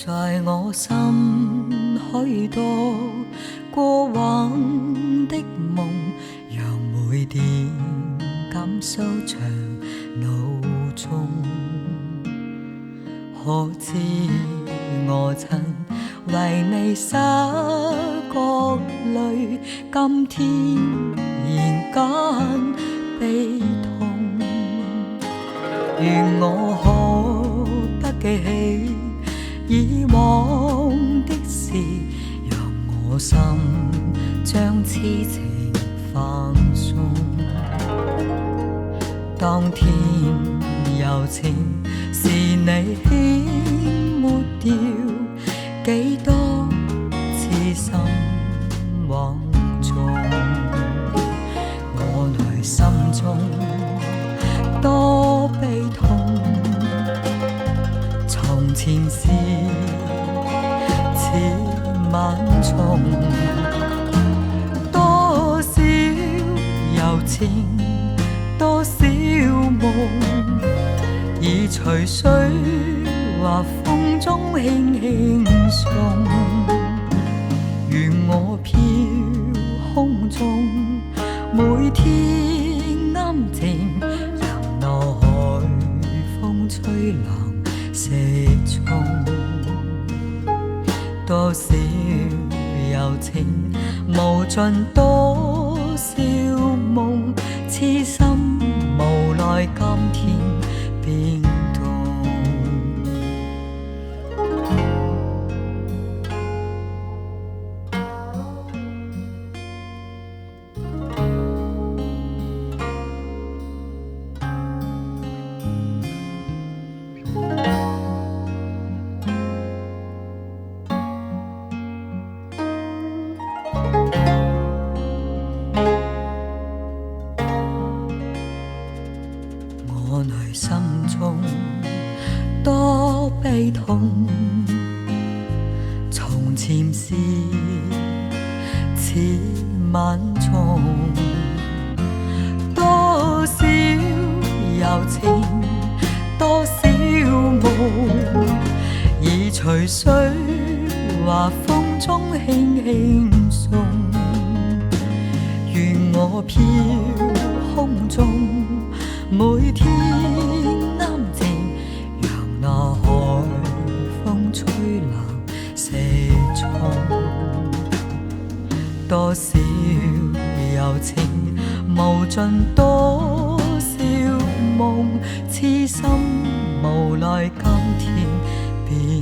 在我心許多過往的夢，讓每點感收長腦中。可知我曾為你灑過淚，今天然間悲痛。願我可不記起以往的事，讓我心將痴情放鬆。當天柔情是你牽抹掉幾多痴心枉縱，我內心中多悲痛。從前事似晚蟲，多少柔情，多少夢，已隨水或風中輕輕送。願我飄空中，每天安靜，讓那海風吹浪四衝。多少柔情無盡，多少夢痴心無奈，今天變動。我內心中多悲痛，從前事似晚蟲，多少柔情，多少夢，已隨水或風中輕輕送。願我飄空中，每天安靜，讓那海風吹浪四衝。多少柔情無盡，多少夢痴心無奈，今天變